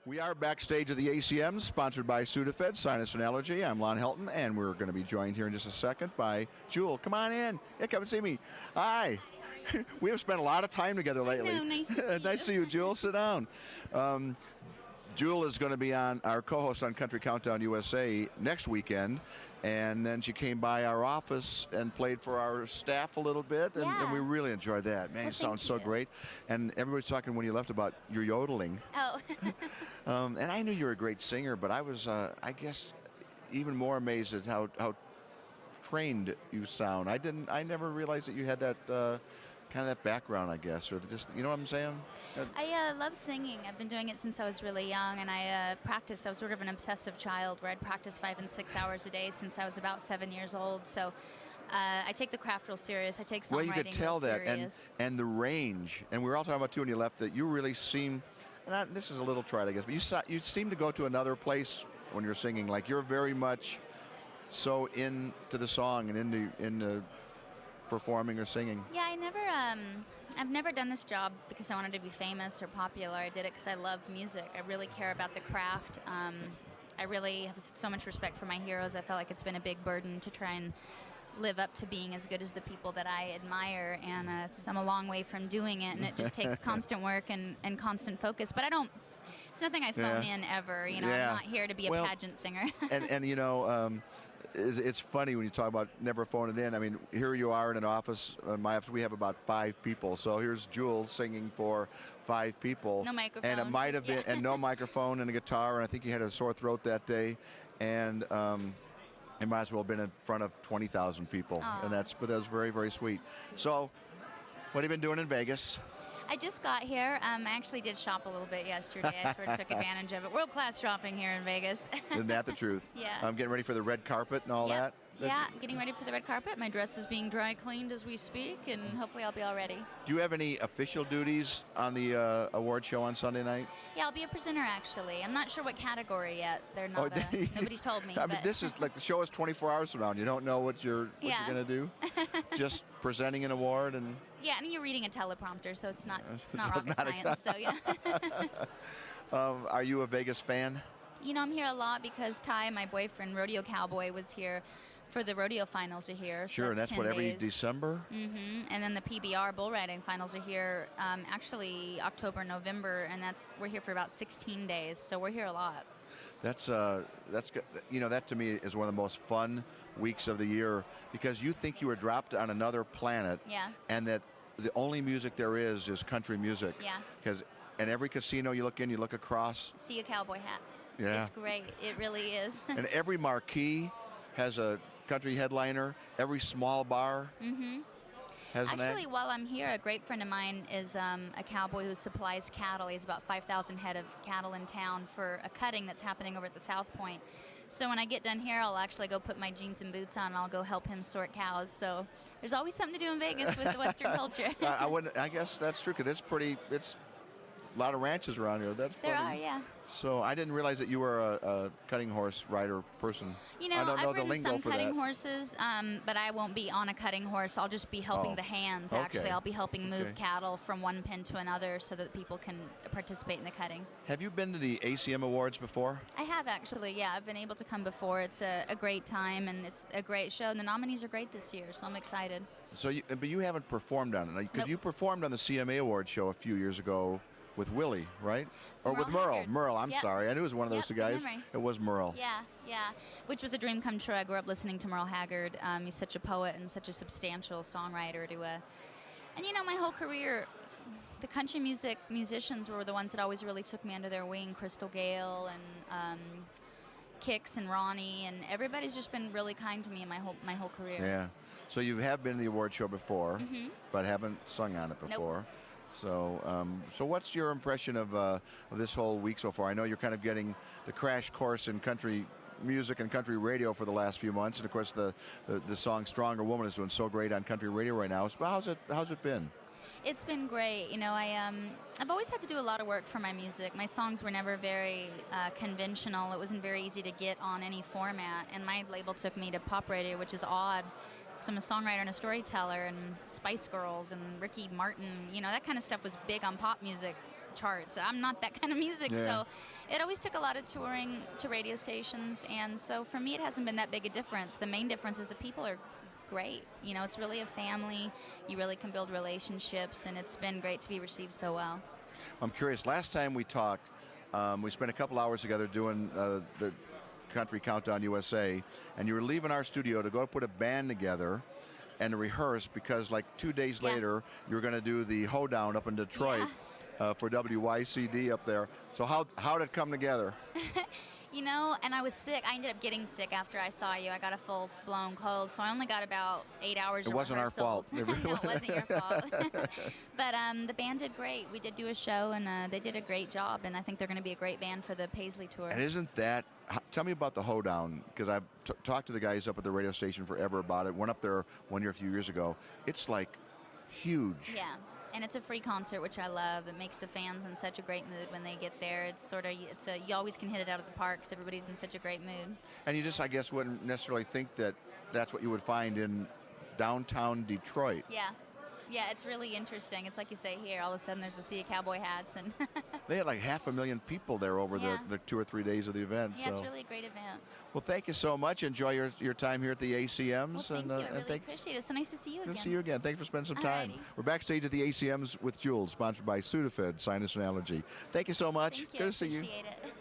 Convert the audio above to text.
We are backstage at the ACM, sponsored by Sudafed, Sinus and Allergy. I'm Lon Helton, and we're going to be joined here in just a second by Jewel. Come on in. Yeah, come and see me. Hi. We have spent a lot of time together lately. I know, nice to see you. Nice to see you, Jewel. Sit down. Jewel is going to be on our co-host on Country Countdown USA next weekend, and then she came by our office and played for our staff a little bit, and we really enjoyed that. Man, Well, it sounds thank so you. great. And everybody's talking when you left about your yodeling. Oh. And I knew you were a great singer, but I was, I guess, even more amazed at how trained you sound. I never realized that you had that kind of that background, I guess, or just, you know what I'm saying? I love singing. I've been doing it since I was really young, and I practiced. I was sort of an obsessive child where I'd practice 5 and 6 hours a day since I was about 7 years old. So I take the craft real serious. I take songwriting well, you could tell real that, serious. and the range. And we were all talking about too when you left that you really seem. And this is a little trite, I guess, but you seem to go to another place when you're singing. Like you're very much so into the song and into performing or singing. Yeah, I've never done this job because I wanted to be famous or popular. I did it because I love music. I really care about the craft. I really have so much respect for my heroes. I felt like it's been a big burden to try and live up to being as good as the people that I admire, and I'm a long way from doing it, and it just takes constant work and constant focus. But it's nothing I phone in ever. You know, I'm not here to be a pageant singer. and you know, it's funny when you talk about never phoning in. I mean, here you are in an office. My office, we have about 5 people. So here's Jewel singing for 5 people. No microphone. And it might have been, and no microphone and a guitar. And I think you had a sore throat that day. And it might as well have been in front of 20,000 people. Aww. But that was very, very sweet. So what have you been doing in Vegas? I just got here. I actually did shop a little bit yesterday. I sort of took advantage of it. World-class shopping here in Vegas. Isn't that the truth? Yeah. I'm getting ready for the red carpet and all that. Yeah, getting ready for the red carpet. My dress is being dry cleaned as we speak, and hopefully I'll be all ready. Do you have any official duties on the award show on Sunday night? Yeah, I'll be a presenter, actually. I'm not sure what category yet. They're not. Nobody's told me. I mean, this is like the show is 24 hours from now, and you don't know what you're going to do. Just presenting an award and. Yeah, and you're reading a teleprompter, so it's not rocket science. So yeah. Are you a Vegas fan? You know, I'm here a lot because Ty, my boyfriend, Rodeo Cowboy, was here for the rodeo finals are here. Sure, and that's what, every December? Mm-hmm. And then the PBR bull riding finals are here actually October, November, and we're here for about 16 days, so we're here a lot. That's good. You know, that to me is one of the most fun weeks of the year because you think you were dropped on another planet, and that the only music there is country music. Yeah. And every casino you look in, you look across. See a cowboy hats. Yeah. It's great. It really is. And every marquee has a country headliner. Every small bar has an act. Actually, while I'm here, a great friend of mine is a cowboy who supplies cattle. He has about 5,000 head of cattle in town for a cutting that's happening over at the South Point. So when I get done here, I'll actually go put my jeans and boots on, and I'll go help him sort cows. So there's always something to do in Vegas with the Western culture. I guess that's true because it's a lot of ranches around here. That's funny. There are, yeah. So I didn't realize that you were a cutting horse rider person. You know, I don't know I've the ridden lingo some for cutting that. horses, but I won't be on a cutting horse. I'll just be helping the hands, actually. Okay. I'll be helping move cattle from one pen to another so that people can participate in the cutting. Have you been to the ACM Awards before? I have, actually, yeah. I've been able to come before. It's a great time, and it's a great show, and the nominees are great this year, so I'm excited. But you haven't performed on it. Because Nope. you performed on the CMA Awards show a few years ago with Willie, right? Or with Merle Merle. Haggard. Merle, I'm Yep. sorry. I knew it was one of those two Yep, good guys. memory. It was Merle. Yeah. Which was a dream come true. I grew up listening to Merle Haggard. He's such a poet and such a substantial songwriter. And, you know, my whole career, the country musicians were the ones that always really took me under their wing. Crystal Gale and Kix and Ronnie, and everybody's just been really kind to me in my whole career. Yeah. So you have been to the award show before, but haven't sung on it before. Nope. So what's your impression of this whole week so far? I know you're kind of getting the crash course in country music and country radio for the last few months, and of course the song "Stronger Woman" is doing so great on country radio right now. So how's it been? It's been great. You know, I've always had to do a lot of work for my music. My songs were never very conventional. It wasn't very easy to get on any format, and my label took me to pop radio, which is odd. So I'm a songwriter and a storyteller, and Spice Girls and Ricky Martin, you know, that kind of stuff was big on pop music charts. I'm not that kind of music, so It always took a lot of touring to radio stations, and so for me it hasn't been that big a difference. The main difference is the people are great. You know, it's really a family. You really can build relationships, and it's been great to be received so well. I'm curious, last time we talked, we spent a couple hours together doing the Country Countdown USA, and you were leaving our studio to go put a band together and to rehearse, because like 2 days later you were going to do the hoedown up in Detroit for WYCD up there. So how did it come together? You know, and I was sick. I ended up getting sick after I saw you. I got a full-blown cold, so I only got about 8 hours of It wasn't our fault. No, it wasn't your fault. But the band did great. We did do a show, and they did a great job, and I think they're going to be a great band for the Paisley Tour. And isn't that, tell me about the hoedown, because I've talked to the guys up at the radio station forever about it. Went up there one year a few years ago. It's like huge. Yeah. And it's a free concert, which I love. It makes the fans in such a great mood when they get there. It's sort of, you always can hit it out of the park because everybody's in such a great mood. And you just, I guess, wouldn't necessarily think that that's what you would find in downtown Detroit. Yeah. Yeah, it's really interesting. It's like you say here, all of a sudden there's a sea of cowboy hats. And they had like 500,000 people there over the 2 or 3 days of the event. Yeah, so. It's really a great event. Well, thank you so much. Enjoy your time here at the ACMs. Well, thank you. I really appreciate it. It's so nice to see you again. Good to see you again. Thanks for spending some time. Alrighty. We're backstage at the ACMs with Jewel, sponsored by Sudafed Sinus and Allergy. Thank you so much. Thank you. Good to see you. Appreciate it.